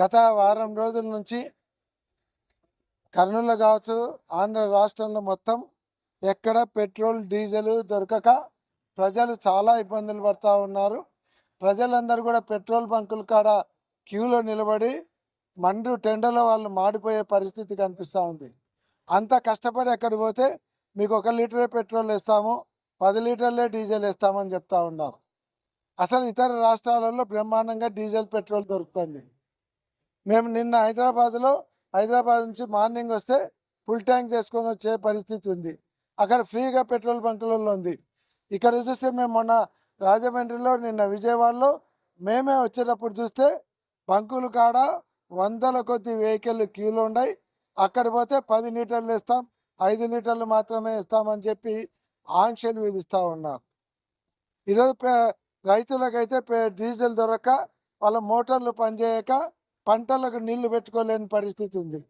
గత వారం రోజుల నుంచి కర్నూలు కావచ్చు, ఆంధ్ర రాష్ట్రంలో మొత్తం ఎక్కడ పెట్రోల్ డీజిల్ దొరకక ప్రజలు చాలా ఇబ్బందులు పడుతూ ఉన్నారు. ప్రజలందరూ కూడా పెట్రోల్ బంకుల కాడ క్యూలో నిలబడి మండు టెండలో వాళ్ళు మాడిపోయే పరిస్థితి కనిపిస్తూ ఉంది. అంత కష్టపడి ఎక్కడ పోతే మీకు 1 లీటరే పెట్రోల్ ఇస్తాము, 10 లీటర్లే డీజిల్ ఇస్తామని చెప్తా ఉన్నారు. అసలు ఇతర రాష్ట్రాలలో బ్రహ్మాండంగా డీజిల్ పెట్రోల్ దొరుకుతుంది. మేము నిన్న హైదరాబాద్ నుంచి మార్నింగ్ వస్తే ఫుల్ ట్యాంక్ చేసుకొని వచ్చే పరిస్థితి ఉంది. అక్కడ ఫ్రీగా పెట్రోల్ బంకులలో ఉంది. ఇక్కడ చూస్తే మేము మొన్న రాజమండ్రిలో, నిన్న విజయవాడలో మేమే వచ్చేటప్పుడు చూస్తే బంకులు కాడ వందల కొద్ది వెహికల్ క్యూలు ఉన్నాయి. అక్కడ పోతే 10 లీటర్లు ఇస్తాం, 5 లీటర్లు మాత్రమే ఇస్తామని చెప్పి ఆంక్షలు విధిస్తూ ఉన్నారు. ఈరోజు రైతులకైతే డీజిల్ దొరక్క వాళ్ళ మోటార్లు పనిచేయక పంటలకు నీళ్లు పెట్టుకోలేని పరిస్థితి ఉంది.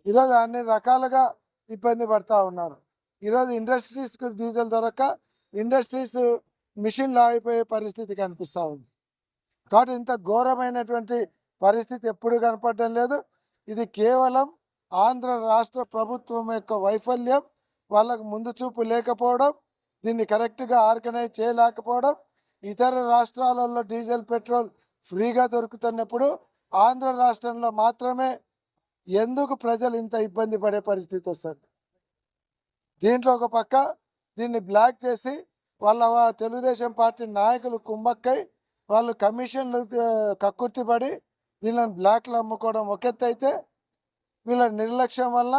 ఈరోజు అన్ని రకాలుగా ఇబ్బంది పడుతూ ఉన్నారు. ఈరోజు ఇండస్ట్రీస్కి డీజిల్ దొరక్క ఇండస్ట్రీస్ మిషన్లు ఆగిపోయే పరిస్థితి కనిపిస్తూ ఉంది. కాబట్టి ఇంత ఘోరమైనటువంటి పరిస్థితి ఎప్పుడు కనపడడం లేదు. ఇది కేవలం ఆంధ్ర రాష్ట్ర ప్రభుత్వం యొక్క వైఫల్యం, వాళ్ళకు ముందు చూపు లేకపోవడం, దీన్ని కరెక్ట్గా ఆర్గనైజ్ చేయలేకపోవడం. ఇతర రాష్ట్రాలలో డీజిల్ పెట్రోల్ ఫ్రీగా దొరుకుతున్నప్పుడు ఆంధ్ర రాష్ట్రంలో మాత్రమే ఎందుకు ప్రజలు ఇంత ఇబ్బంది పడే పరిస్థితి వస్తుంది? దీంట్లో ఒక పక్క దీన్ని బ్లాక్ చేసి వాళ్ళ తెలుగుదేశం పార్టీ నాయకులు కుమ్మక్కై వాళ్ళు కమిషన్లు కక్కుర్తిపడి దీనిని బ్లాక్లో అమ్ముకోవడం ఒక ఎత్తు అయితే, వీళ్ళ నిర్లక్ష్యం వల్ల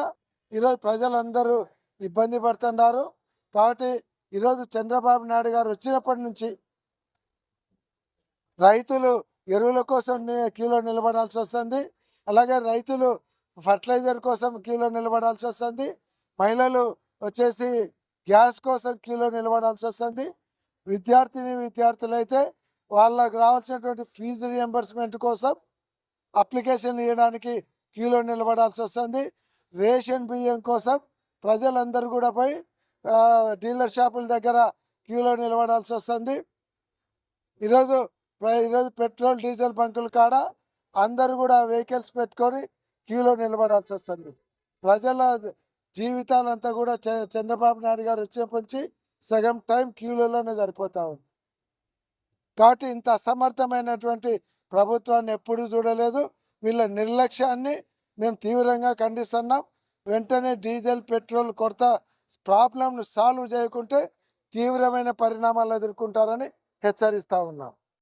ఈరోజు ప్రజలందరూ ఇబ్బంది పడుతున్నారు. కాబట్టి ఈరోజు చంద్రబాబు నాయుడు గారు వచ్చినప్పటి నుంచి రైతులు ఎరువుల కోసం క్యూలో నిలబడాల్సి వస్తుంది. అలాగే రైతులు ఫర్టిలైజర్ కోసం క్యూలో నిలబడాల్సి వస్తుంది. మహిళలు వచ్చేసి గ్యాస్ కోసం క్యూలో నిలబడాల్సి వస్తుంది. విద్యార్థులు అయితే వాళ్ళకు రావాల్సినటువంటి ఫీజు రియంబర్స్మెంట్ కోసం అప్లికేషన్ ఇవ్వడానికి క్యూలో నిలబడాల్సి వస్తుంది. రేషన్ బియ్యం కోసం ప్రజలందరూ కూడా పోయి డీలర్ షాపుల దగ్గర క్యూలో నిలబడాల్సి వస్తుంది. ఈరోజు పెట్రోల్ డీజిల్ బంకుల కాడ అందరూ కూడా వెహికల్స్ పెట్టుకొని క్యూలో నిలబడాల్సి వస్తుంది. ప్రజల జీవితాలంతా కూడా చంద్రబాబు నాయుడు గారు వచ్చినప్పటి నుంచి సగం టైం క్యూలలోనే సరిపోతూ ఉంది. కాబట్టి ఇంత అసమర్థమైనటువంటి ప్రభుత్వాన్ని ఎప్పుడూ చూడలేదు. వీళ్ళ నిర్లక్ష్యాన్ని మేము తీవ్రంగా ఖండిస్తున్నాం. వెంటనే డీజిల్ పెట్రోల్ కొరత ప్రాబ్లంను సాల్వ్ చేయకుంటే తీవ్రమైన పరిణామాలు ఎదుర్కొంటారని హెచ్చరిస్తూ ఉన్నాం.